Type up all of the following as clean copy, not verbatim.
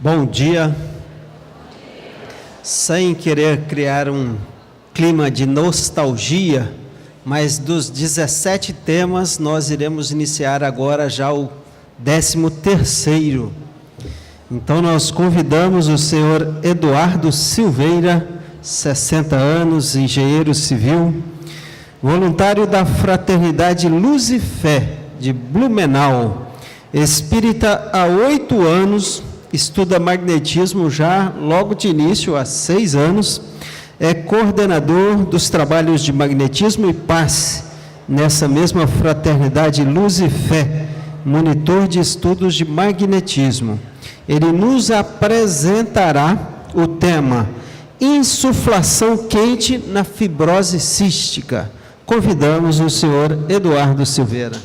Bom dia. Sem querer criar um clima de nostalgia, mas dos 17 temas nós iremos iniciar agora já o 13º. Então nós convidamos o senhor Eduardo Silveira, 60 anos, engenheiro civil, voluntário da Fraternidade Luz e Fé de Blumenau, espírita há 8 anos, estuda magnetismo já logo de início, há 6 anos, é coordenador dos trabalhos de magnetismo e passe nessa mesma Fraternidade Luz e Fé, monitor de estudos de magnetismo. Ele nos apresentará o tema insuflação quente na fibrose cística. Convidamos o senhor Eduardo Silveira.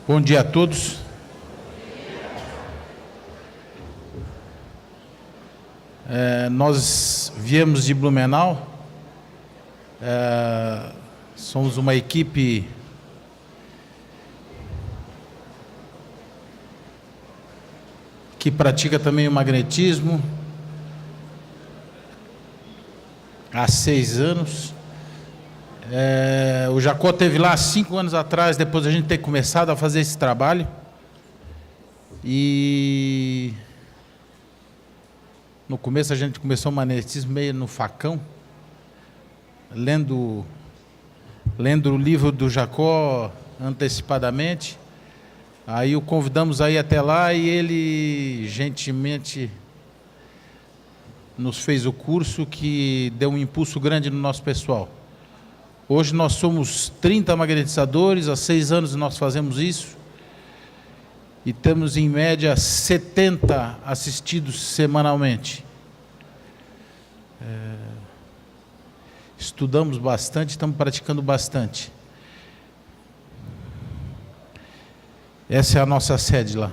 Bom dia a todos. Nós viemos de Blumenau, somos uma equipe que pratica também o magnetismo há 6 anos. O Jacó esteve lá 5 anos atrás, depois a gente ter começado a fazer esse trabalho. E no começo a gente começou o magnetismo meio no facão, lendo o livro do Jacó antecipadamente. Aí o convidamos a ir até lá e ele gentilmente nos fez o curso, que deu um impulso grande no nosso pessoal. Hoje nós somos 30 magnetizadores, há 6 anos nós fazemos isso. E temos em média 70 assistidos semanalmente. Estudamos bastante, estamos praticando bastante. Essa é a nossa sede lá.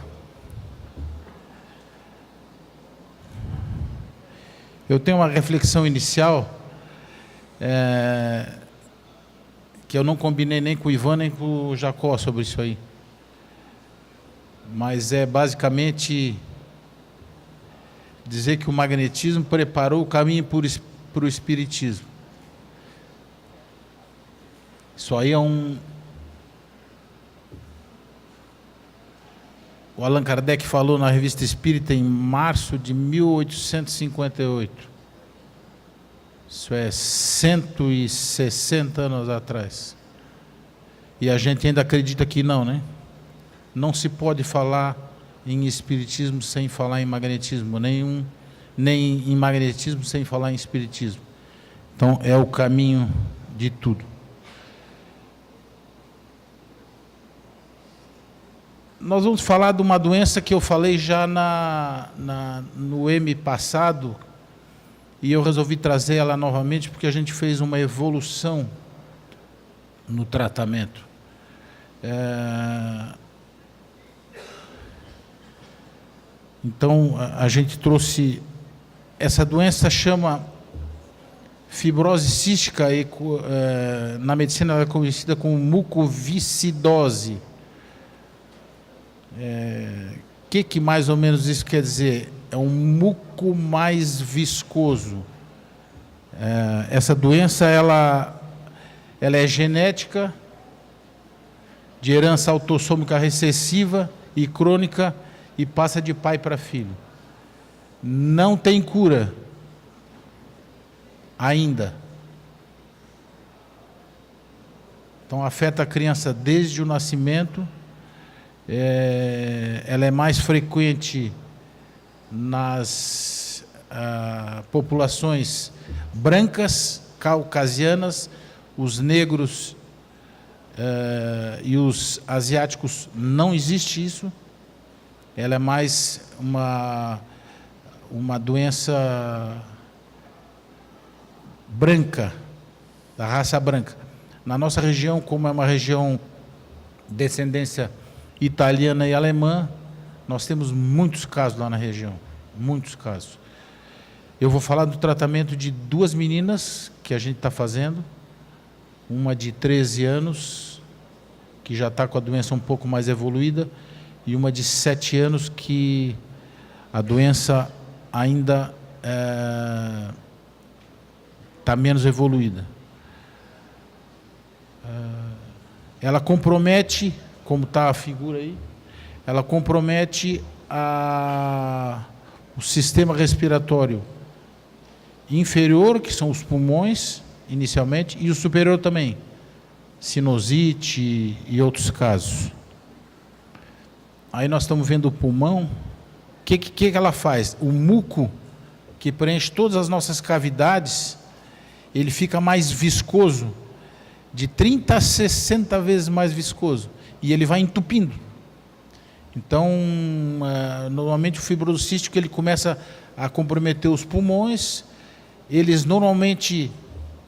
Eu tenho uma reflexão inicial, que eu não combinei nem com o Ivan nem com o Jacó sobre isso aí. Mas é basicamente dizer que o magnetismo preparou o caminho para o espiritismo. Isso aí é o Allan Kardec falou na Revista Espírita em março de 1858. Isso é 160 anos atrás. E a gente ainda acredita que não, né? Não se pode falar em espiritismo sem falar em magnetismo, nem em magnetismo sem falar em espiritismo. Então é o caminho de tudo. Nós vamos falar de uma doença que eu falei já no M passado, e eu resolvi trazer ela novamente porque a gente fez uma evolução no tratamento. Então a gente trouxe essa doença, chama fibrose cística, e na medicina ela é conhecida como mucoviscidose. Que mais ou menos isso quer dizer? É um muco mais viscoso. Essa doença ela é genética, de herança autossômica recessiva e crônica, e passa de pai para filho. Não tem cura ainda. Então afeta a criança desde o nascimento. Ela é mais frequente nas populações brancas, caucasianas. Os negros e os asiáticos não existe isso. Ela é mais uma doença branca, da raça branca. Na nossa região, como é uma região de descendência italiana e alemã, nós temos muitos casos lá na região, muitos casos. Eu vou falar do tratamento de 2 meninas que a gente está fazendo, uma de 13 anos, que já está com a doença um pouco mais evoluída, e uma de 7 anos que A doença ainda está menos evoluída. Ela compromete, como está a figura aí, ela compromete o sistema respiratório inferior, que são os pulmões, inicialmente, e o superior também, sinusite e outros casos. Aí nós estamos vendo o pulmão. O que ela faz? O muco, que preenche todas as nossas cavidades, ele fica mais viscoso, de 30 a 60 vezes mais viscoso, e ele vai entupindo. Então, normalmente o fibroso cístico ele começa a comprometer os pulmões, eles normalmente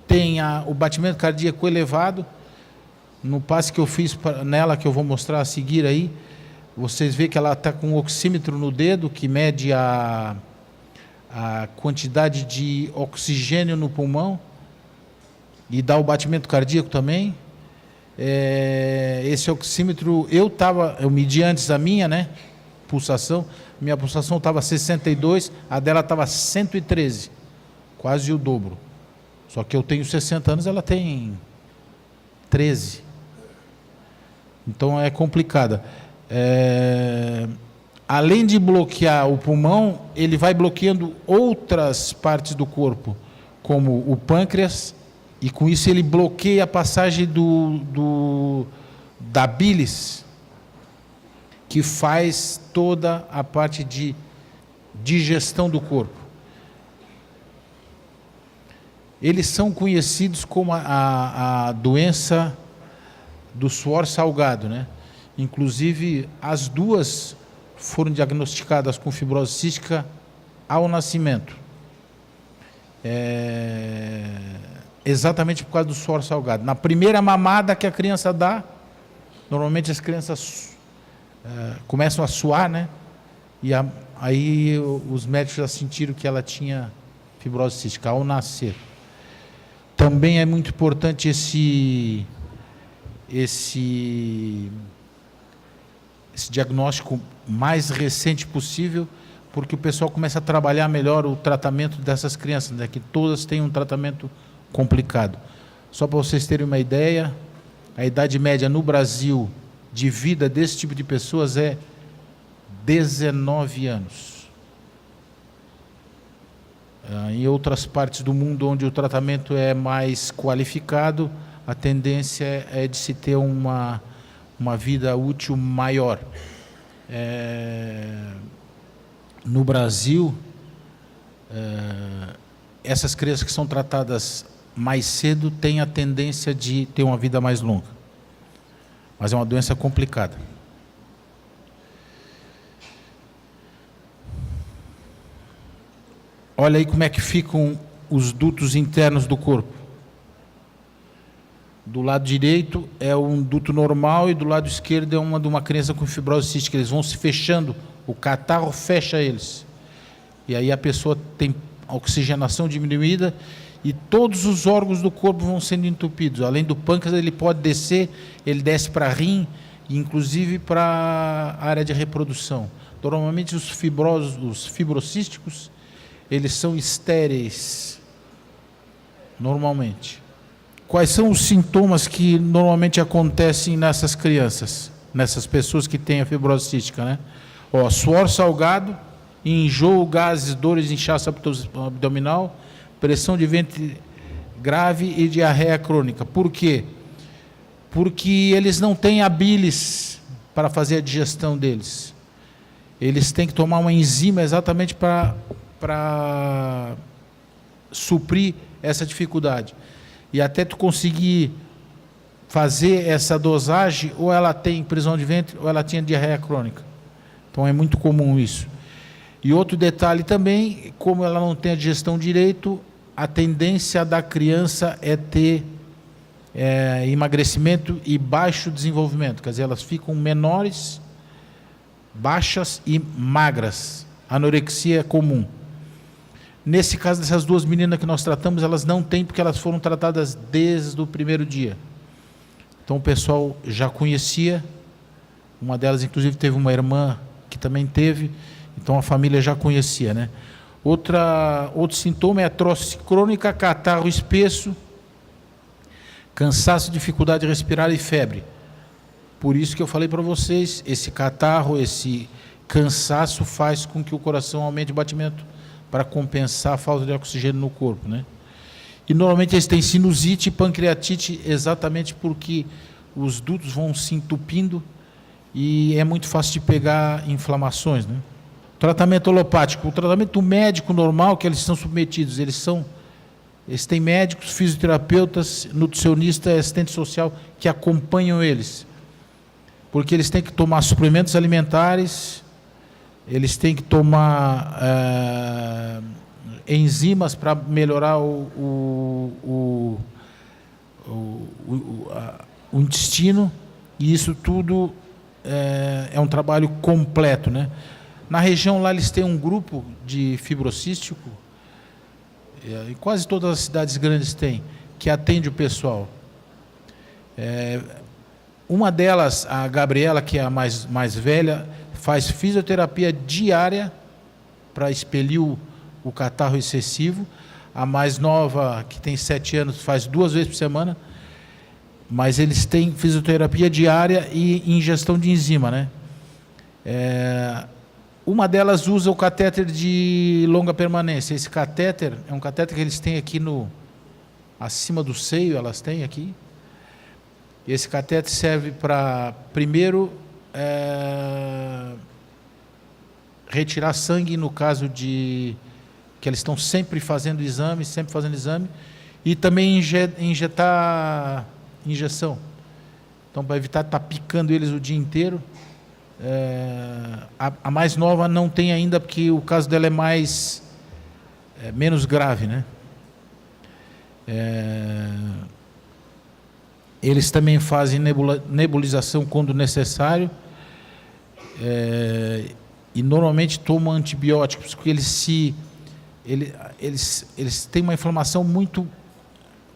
têm o batimento cardíaco elevado. No passe que eu fiz nela, que eu vou mostrar a seguir aí, vocês veem que ela está com um oxímetro no dedo, que mede a quantidade de oxigênio no pulmão, e dá o batimento cardíaco também. Esse oxímetro, eu medi antes a minha, né, pulsação, minha pulsação estava 62, a dela estava 113, quase o dobro. Só que eu tenho 60 anos, ela tem 13. Então é complicada. Além de bloquear o pulmão, ele vai bloqueando outras partes do corpo, como o pâncreas, e com isso ele bloqueia a passagem da bilis, que faz toda a parte de digestão do corpo. Eles são conhecidos como a doença do suor salgado, né? Inclusive, as duas foram diagnosticadas com fibrose cística ao nascimento. Exatamente por causa do suor salgado. Na primeira mamada que a criança dá, normalmente as crianças começam a suar, né? E aí os médicos já sentiram que ela tinha fibrose cística ao nascer. Também é muito importante esse diagnóstico mais recente possível, porque o pessoal começa a trabalhar melhor o tratamento dessas crianças, né, que todas têm um tratamento complicado. Só para vocês terem uma ideia, a idade média no Brasil de vida desse tipo de pessoas é 19 anos. Em outras partes do mundo onde o tratamento é mais qualificado, a tendência é de se ter uma vida útil maior. No Brasil, essas crianças que são tratadas mais cedo têm a tendência de ter uma vida mais longa. Mas é uma doença complicada. Olha aí como é que ficam os dutos internos do corpo. Do lado direito é um duto normal e do lado esquerdo é uma de uma criança com fibrose cística. Eles vão se fechando, o catarro fecha eles. E aí a pessoa tem a oxigenação diminuída e todos os órgãos do corpo vão sendo entupidos. Além do pâncreas, ele pode descer, ele desce para rim, inclusive para a área de reprodução. Normalmente os fibrocísticos, eles são estéreis, normalmente. Quais são os sintomas que normalmente acontecem nessas crianças, nessas pessoas que têm a fibrose cística, né? Suor salgado, enjoo, gases, dores, inchaço abdominal, pressão de ventre grave e diarreia crônica. Por quê? Porque eles não têm a bilis para fazer a digestão deles. Eles têm que tomar uma enzima exatamente para suprir essa dificuldade. E até tu conseguir fazer essa dosagem, ou ela tem prisão de ventre, ou ela tinha diarreia crônica. Então é muito comum isso. E outro detalhe também, como ela não tem a digestão direito, a tendência da criança é ter emagrecimento e baixo desenvolvimento. Quer dizer, elas ficam menores, baixas e magras. Anorexia é comum. Nesse caso dessas duas meninas que nós tratamos, elas não têm porque elas foram tratadas desde o primeiro dia. Então o pessoal já conhecia, uma delas inclusive teve uma irmã que também teve, Então a família já conhecia, né? Outro sintoma é artrose crônica, catarro espesso, cansaço, dificuldade de respirar e febre. Por isso que eu falei para vocês, esse catarro, esse cansaço faz com que o coração aumente o batimento para compensar a falta de oxigênio no corpo, né? E normalmente eles têm sinusite e pancreatite exatamente porque os dutos vão se entupindo e é muito fácil de pegar inflamações, né? Tratamento alopático, o tratamento médico normal que eles são submetidos, eles têm médicos, fisioterapeutas, nutricionistas, assistente social que acompanham eles, porque eles têm que tomar suplementos alimentares, eles têm que tomar enzimas para melhorar o intestino, e isso tudo é um trabalho completo, né? Na região lá eles têm um grupo de fibrocístico, e quase todas as cidades grandes têm, que atende o pessoal. Uma delas, a Gabriela, que é a mais velha, faz fisioterapia diária para expelir o catarro excessivo. A mais nova, que tem 7 anos, faz 2 vezes por semana, mas eles têm fisioterapia diária e ingestão de enzima, né? Uma delas usa o catéter de longa permanência. Esse catéter é um catéter que eles têm aqui acima do seio, elas têm aqui. Esse catéter serve para, primeiro, retirar sangue no caso de que eles estão sempre fazendo exame, e também injeção. Então, para evitar estar picando eles o dia inteiro. A mais nova não tem ainda, porque o caso dela é menos grave, né? Eles também fazem nebulização quando necessário, e normalmente tomam antibióticos, porque eles têm uma inflamação muito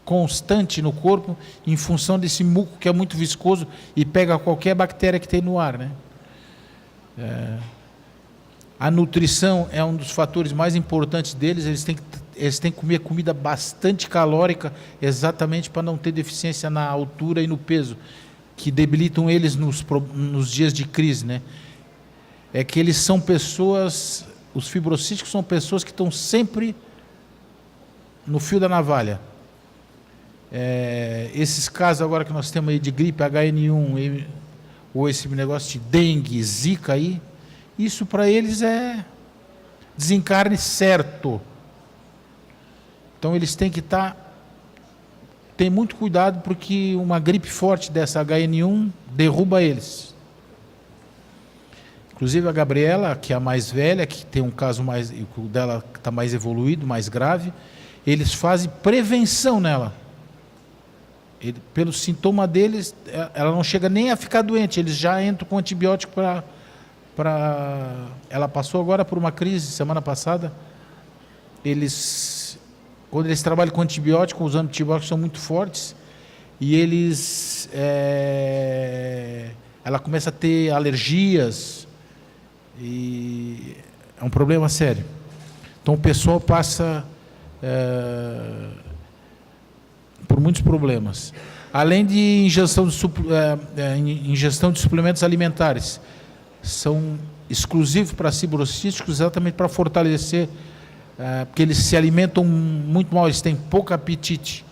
constante no corpo, em função desse muco que é muito viscoso e pega qualquer bactéria que tem no ar, né? A nutrição é um dos fatores mais importantes deles. Eles têm que comer comida bastante calórica, exatamente para não ter deficiência na altura e no peso, que debilitam eles nos dias de crise, né? É que eles são pessoas, os fibrocísticos são pessoas que estão sempre no fio da navalha. Esses casos agora que nós temos aí de gripe HN1, ou esse negócio de dengue, zika aí, isso para eles é desencarne certo. Então eles têm que ter muito cuidado, porque uma gripe forte dessa HN1 derruba eles. Inclusive a Gabriela, que é a mais velha, que tem um caso o dela está mais evoluído, mais grave, eles fazem prevenção nela. Pelo sintoma deles, ela não chega nem a ficar doente, eles já entram com antibiótico Ela passou agora por uma crise semana passada. Quando eles trabalham com antibiótico, os antibióticos são muito fortes, e ela começa a ter alergias, e é um problema sério. Então o pessoal passa por muitos problemas. Além de ingestão de suplementos alimentares, são exclusivos para fibrocísticos, exatamente para fortalecer, porque eles se alimentam muito mal, eles têm pouco apetite.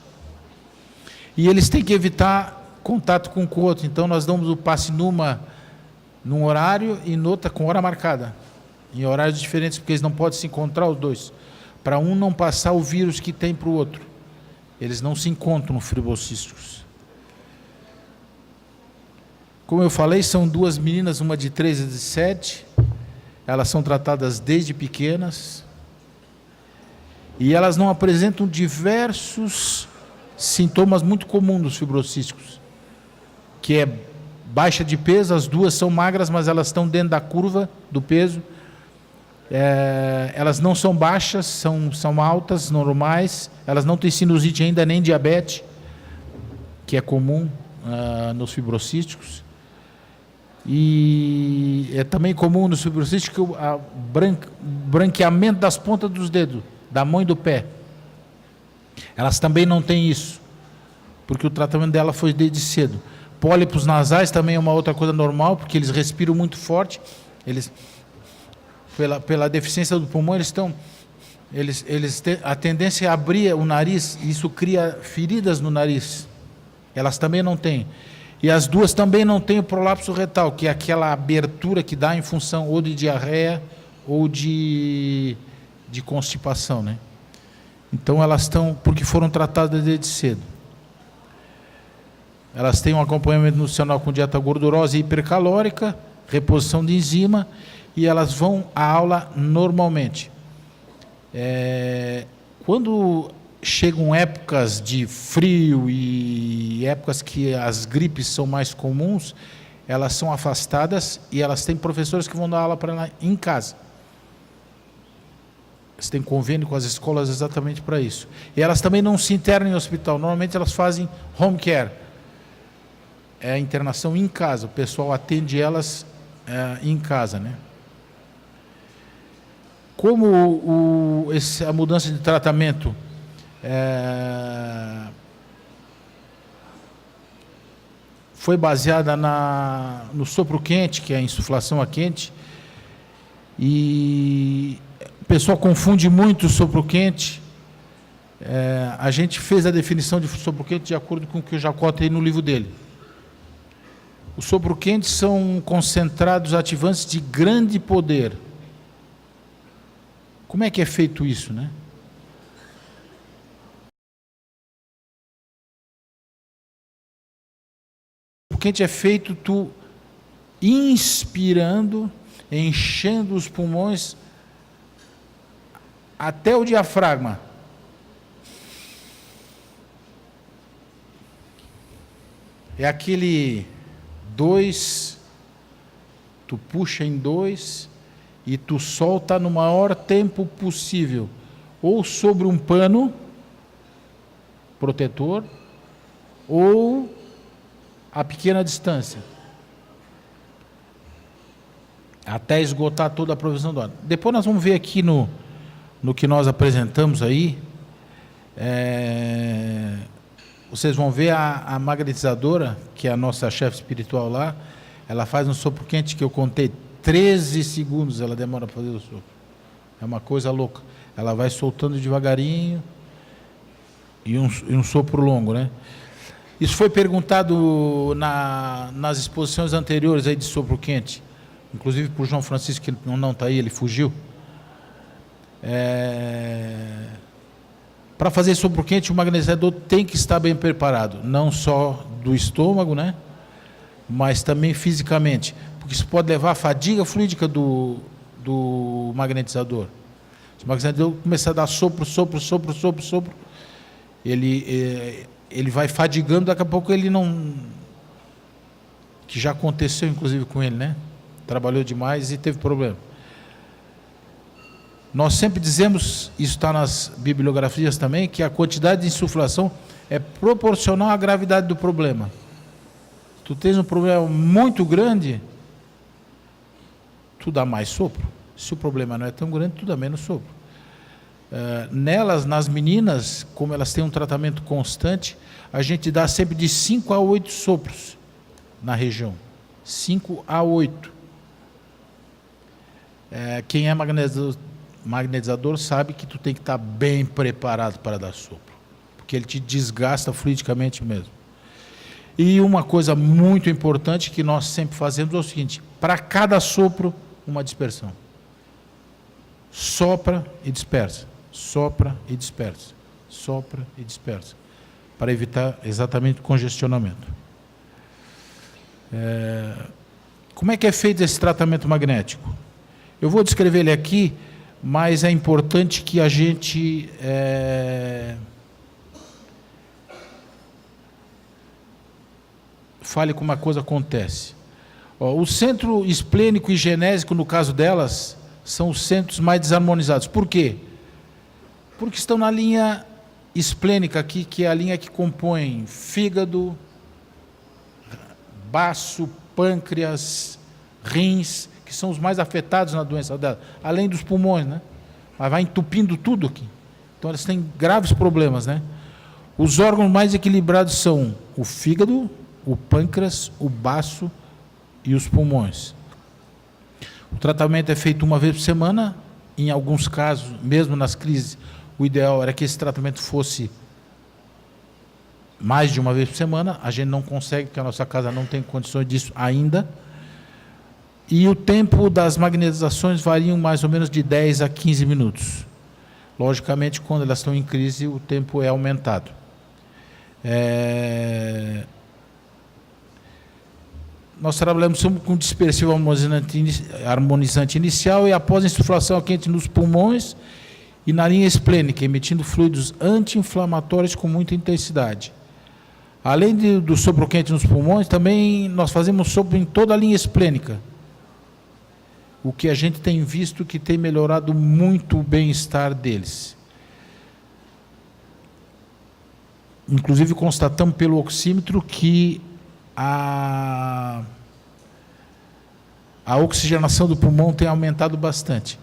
E eles têm que evitar contato com o outro. Então nós damos o passe num horário e noutra com hora marcada, em horários diferentes, porque eles não podem se encontrar os dois, para um não passar o vírus que tem para o outro. Eles não se encontram fibrocísticos. Como eu falei, são 2 meninas, uma de 3 e de 7. Elas são tratadas desde pequenas. E elas não apresentam diversos sintomas muito comuns dos fibrocísticos, que é baixa de peso. As 2 são magras, mas elas estão dentro da curva do peso. Elas não são baixas, são altas, normais. Elas não têm sinusite ainda, nem diabetes, que é comum nos fibrocísticos. E é também comum no fibrocístico o branqueamento das pontas dos dedos, da mão e do pé. Elas também não têm isso, porque o tratamento dela foi desde cedo. Pólipos nasais também é uma outra coisa normal, porque eles respiram muito forte. Eles, pela deficiência do pulmão, eles têm a tendência a abrir o nariz, e isso cria feridas no nariz. Elas também não têm. E as duas também não têm o prolapso retal, que é aquela abertura que dá em função ou de diarreia ou de constipação, né? Então elas estão, porque foram tratadas desde cedo. Elas têm um acompanhamento nutricional com dieta gordurosa e hipercalórica, reposição de enzima, e elas vão à aula normalmente. Quando chegam épocas de frio e épocas que as gripes são mais comuns, elas são afastadas e elas têm professores que vão dar aula para ela em casa. Eles têm convênio com as escolas exatamente para isso. E elas também não se internam em hospital, normalmente elas fazem home care. É a internação em casa, o pessoal atende elas em casa, né? Como a mudança de tratamento foi baseada no sopro quente, que é a insuflação a quente, e o pessoal confunde muito o sopro quente. A gente fez a definição de sopro quente de acordo com o que o Jacó tem no livro dele. Os sopro quentes são concentrados ativantes de grande poder. Como é que é feito isso, né? O quente é feito tu inspirando, enchendo os pulmões até o diafragma. É aquele 2, tu puxa em 2 e tu solta no maior tempo possível, ou sobre um pano protetor, ou a pequena distância, até esgotar toda a provisão do ar. Depois nós vamos ver aqui no que nós apresentamos aí, vocês vão ver a magnetizadora, que é a nossa chefe espiritual lá, ela faz um sopro quente que eu contei 13 segundos, ela demora para fazer o sopro. É uma coisa louca. Ela vai soltando devagarinho e um sopro longo, né? Isso foi perguntado nas exposições anteriores aí de sopro quente, inclusive por João Francisco, que não está aí, ele fugiu. Para fazer sopro quente, o magnetizador tem que estar bem preparado, não só do estômago, né? Mas também fisicamente, porque isso pode levar à fadiga fluídica do magnetizador. Se o magnetizador começar a dar sopro, ele vai fadigando, daqui a pouco ele não... Que já aconteceu, inclusive, com ele, né? Trabalhou demais e teve problema. Nós sempre dizemos, isso está nas bibliografias também, que a quantidade de insuflação é proporcional à gravidade do problema. Tu tens um problema muito grande, tu dá mais sopro. Se o problema não é tão grande, tu dá menos sopro. Nas meninas, como elas têm um tratamento constante, a gente dá sempre de 5 a 8 sopros na região. 5 a 8. Quem é magnetizador sabe que tu tem que estar bem preparado para dar sopro, porque ele te desgasta fluidicamente mesmo. E uma coisa muito importante que nós sempre fazemos é o seguinte: para cada sopro, uma dispersão. Sopra e dispersa, sopra e dispersa, sopra e dispersa, para evitar exatamente o congestionamento. Como é que é feito esse tratamento magnético? Eu vou descrever ele aqui, mas é importante que a gente fale como a coisa acontece. O centro esplênico e genésico, no caso delas, são os centros mais desarmonizados. Por quê? Porque estão na linha esplênica aqui, que é a linha que compõe fígado, baço, pâncreas, rins, que são os mais afetados na doença dela, além dos pulmões, né? Mas vai entupindo tudo aqui. Então elas têm graves problemas, né? Os órgãos mais equilibrados são o fígado, o pâncreas, o baço e os pulmões. O tratamento é feito uma vez por semana. Em alguns casos, mesmo nas crises, o ideal era que esse tratamento fosse mais de uma vez por semana. A gente não consegue, porque a nossa casa não tem condições disso ainda. E o tempo das magnetizações varia mais ou menos de 10 a 15 minutos. Logicamente, quando elas estão em crise, o tempo é aumentado. Nós trabalhamos com dispersivo harmonizante inicial e após a insuflação quente nos pulmões e na linha esplênica, emitindo fluidos anti-inflamatórios com muita intensidade. Além do sopro quente nos pulmões, também nós fazemos sopro em toda a linha esplênica, o que a gente tem visto que tem melhorado muito o bem-estar deles. Inclusive, constatamos pelo oxímetro que a oxigenação do pulmão tem aumentado bastante.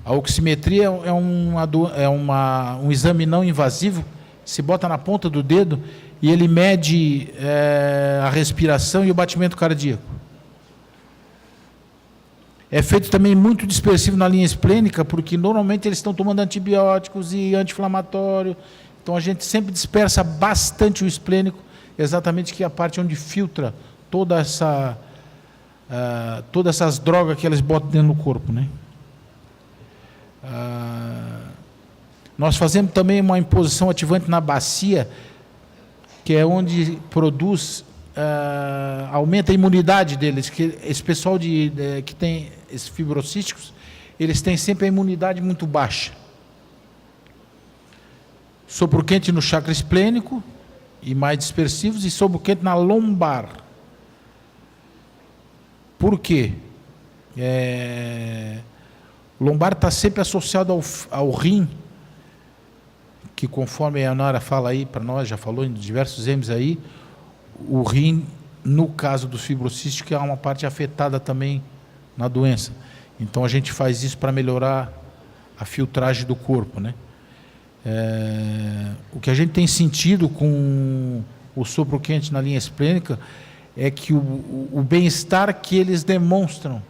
A oximetria é um exame não invasivo, se bota na ponta do dedo e ele mede a respiração e o batimento cardíaco. É feito também muito dispersivo na linha esplênica, porque normalmente eles estão tomando antibióticos e anti-inflamatório, então a gente sempre dispersa bastante o esplênico, exatamente que é a parte onde filtra todas essas drogas que eles botam dentro do corpo, né? Nós fazemos também uma imposição ativante na bacia, que é onde produz, aumenta a imunidade deles, que esse pessoal que tem esses fibrocísticos, eles têm sempre a imunidade muito baixa. Sopro quente no chakra esplênico, e mais dispersivos, e sopro quente na lombar. Por quê? O lombar está sempre associado ao rim, que conforme a Nara fala aí para nós, já falou em diversos exames aí, o rim, no caso do fibrocístico, é uma parte afetada também na doença. Então a gente faz isso para melhorar a filtragem do corpo, né? O que a gente tem sentido com o sopro quente na linha esplênica é que o bem-estar que eles demonstram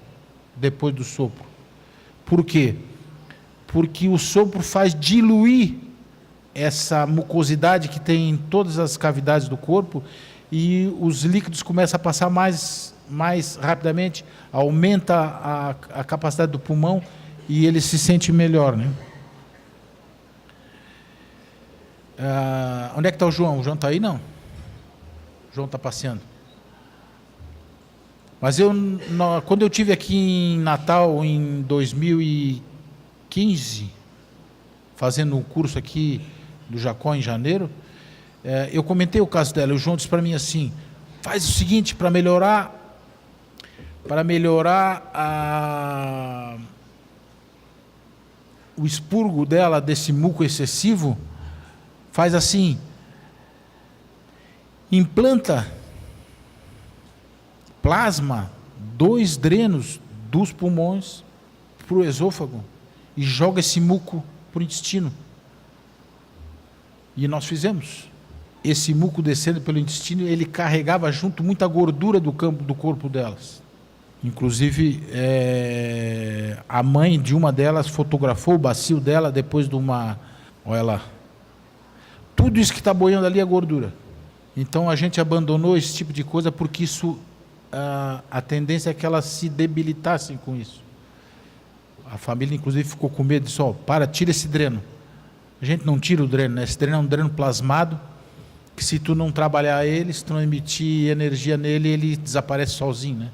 depois do sopro. Por quê? Porque o sopro faz diluir essa mucosidade que tem em todas as cavidades do corpo e os líquidos começam a passar mais rapidamente, aumenta a capacidade do pulmão e ele se sente melhor, né? Onde é que está o João? O João está aí? Não. O João está passeando. Mas quando eu estive aqui em Natal, em 2015, fazendo um curso aqui do Jacó em janeiro, eu comentei o caso dela. O João disse para mim assim: faz o seguinte, para melhorar o expurgo dela desse muco excessivo, faz assim, implanta plasma 2 drenos dos pulmões para o esôfago e joga esse muco para o intestino. E nós fizemos. Esse muco descendo pelo intestino, ele carregava junto muita gordura do corpo delas. Inclusive, a mãe de uma delas fotografou o bacio dela depois de uma... Olha lá. Tudo isso que está boiando ali é gordura. Então a gente abandonou esse tipo de coisa porque isso, a tendência é que elas se debilitassem com isso. A família inclusive ficou com medo, disse: tira esse dreno. A gente não tira o dreno, né? Esse dreno é um dreno plasmado, que se tu não trabalhar ele, se tu não emitir energia nele, ele desaparece sozinho, né?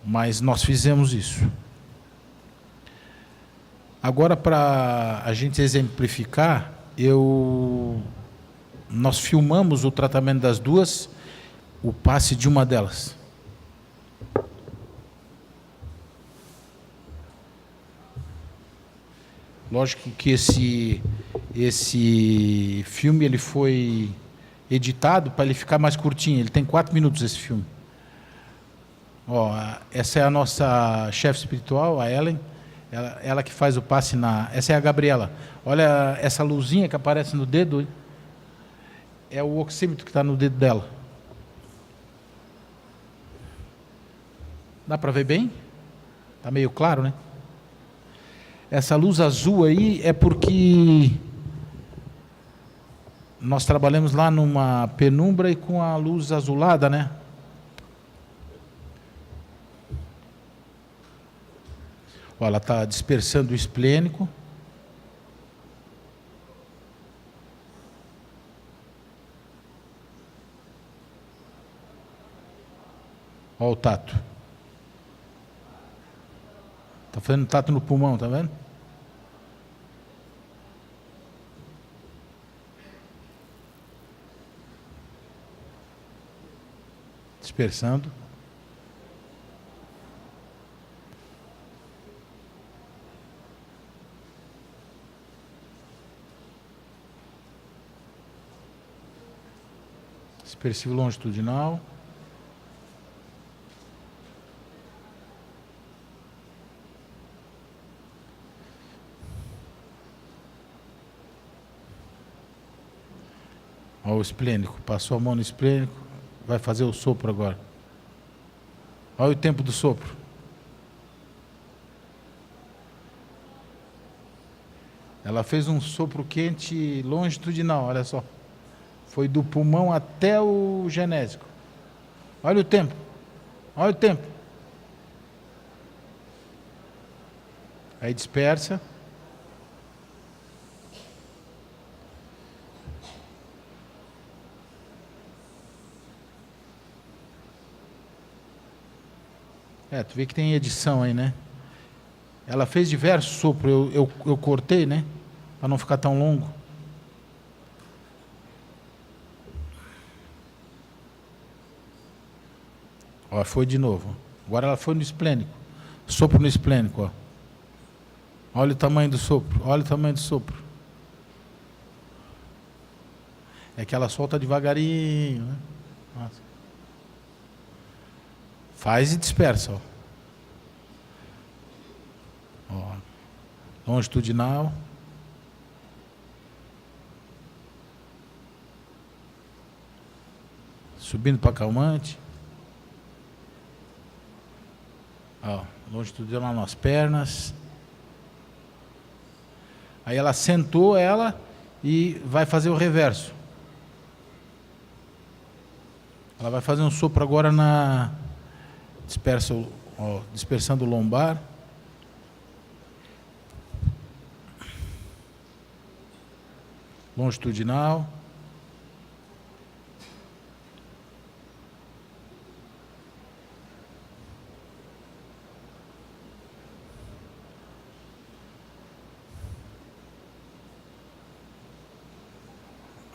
Mas nós fizemos isso. Agora, para a gente exemplificar, nós filmamos o tratamento das duas, o passe de uma delas. Lógico que esse filme ele foi editado para ele ficar mais curtinho. Ele tem 4 minutos esse filme. Ó, essa é a nossa chefe espiritual, a Ellen. Ela que faz o passe na... Essa é a Gabriela. Olha essa luzinha que aparece no dedo. Hein? É o oxímetro que está no dedo dela. Dá para ver bem? Está meio claro, né? Essa luz azul aí é porque nós trabalhamos lá numa penumbra e com a luz azulada, né? Ó, ela está dispersando o esplênico. Ó o tato. Está fazendo tato no pulmão, tá vendo? Dispersando. Dispersivo longitudinal. Olha o esplênico, passou a mão no esplênico, vai fazer o sopro agora. Olha o tempo do sopro. Ela fez um sopro quente longitudinal, olha só. Foi do pulmão até o genésico. Olha o tempo. Olha o tempo. Aí dispersa. Tu vê que tem edição aí, né? Ela fez diversos sopros, eu cortei, né? Para não ficar tão longo. Ó, foi de novo. Agora ela foi no esplênico. Sopro no esplênico, ó. Olha o tamanho do sopro, olha o tamanho do sopro. É que ela solta devagarinho, né? Nossa. Faz e dispersa, ó. Ó. Longitudinal. Subindo para calmante. Ó, longitudinal nas pernas. Aí ela sentou ela e vai fazer o reverso. Ela vai fazer um sopro agora na dispersando o lombar. Longitudinal.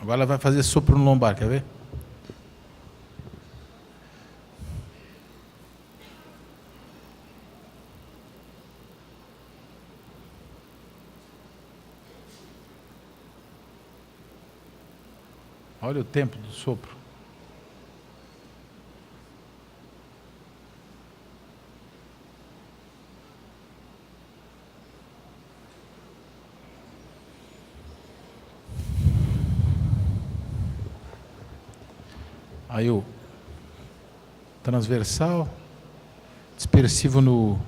Agora ela vai fazer sopro no lombar, quer ver? Olha o tempo do sopro. Aí o transversal, dispersivo no...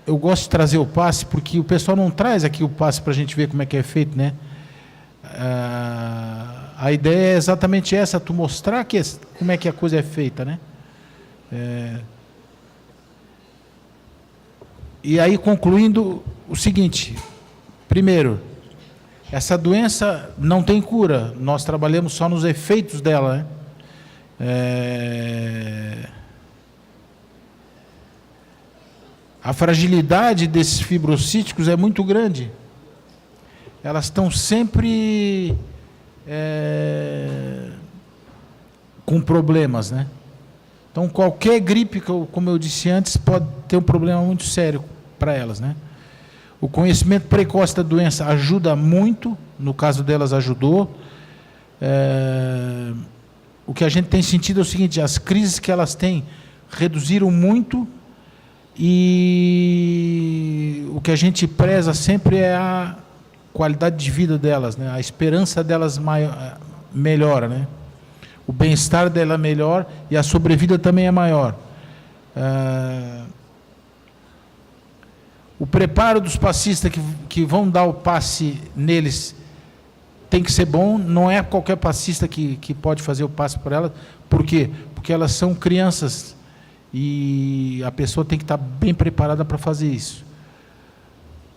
Eu gosto de trazer o passe, porque o pessoal não traz aqui o passe para a gente ver como é que é feito, né? A ideia é exatamente essa, tu mostrar como é que a coisa é feita, né? E aí, concluindo o seguinte: primeiro, essa doença não tem cura, nós trabalhamos só nos efeitos dela, né? A fragilidade desses fibrocíticos é muito grande. Elas estão sempre com problemas, né? Então, qualquer gripe, como eu disse antes, pode ter um problema muito sério para elas, né? O conhecimento precoce da doença ajuda muito, no caso delas ajudou. O que a gente tem sentido é o seguinte: as crises que elas têm reduziram muito, e o que a gente preza sempre é a qualidade de vida delas, né? A esperança delas melhora, né? O bem-estar dela é melhor e a sobrevida também é maior. O preparo dos passistas que vão dar o passe neles tem que ser bom. Não é qualquer passista que pode fazer o passe por elas. Por quê? Porque elas são crianças e a pessoa tem que estar bem preparada para fazer isso.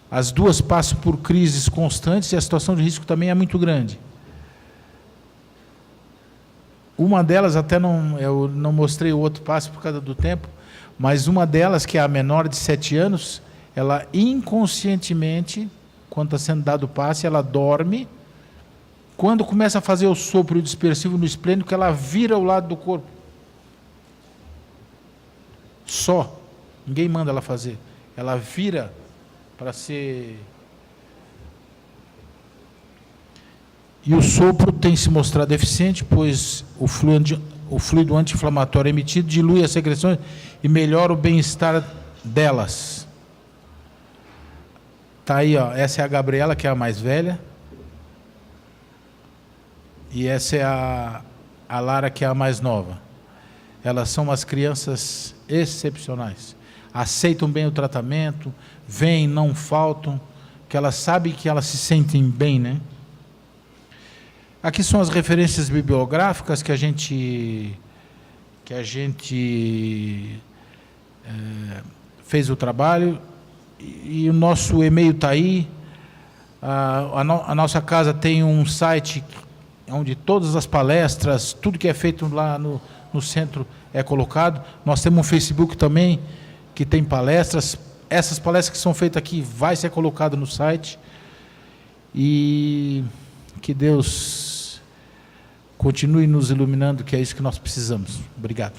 As duas passam por crises constantes e a situação de risco também é muito grande. Uma delas, eu não mostrei o outro passe por causa do tempo, mas uma delas, que é a menor de 7 anos, ela inconscientemente, quando está sendo dado o passe, ela dorme. Quando começa a fazer o sopro dispersivo no esplênico, ela vira o lado do corpo. Só. Ninguém manda ela fazer. Ela vira para ser... E o sopro tem se mostrado eficiente, pois o fluido anti-inflamatório emitido dilui as secreções e melhora o bem-estar delas. Está aí, ó, essa é a Gabriela, que é a mais velha. E essa é a Lara, que é a mais nova. Elas são umas crianças excepcionais. Aceitam bem o tratamento, vêm, não faltam, que elas sabem que elas se sentem bem, né? Aqui são as referências bibliográficas que a gente fez o trabalho, e o nosso e-mail está aí. A nossa casa tem um site onde todas as palestras, tudo que é feito lá no centro é colocado. Nós temos um Facebook também, que tem palestras. Essas palestras que são feitas aqui vai ser colocado no site. E que Deus continue nos iluminando, que é isso que nós precisamos. Obrigado.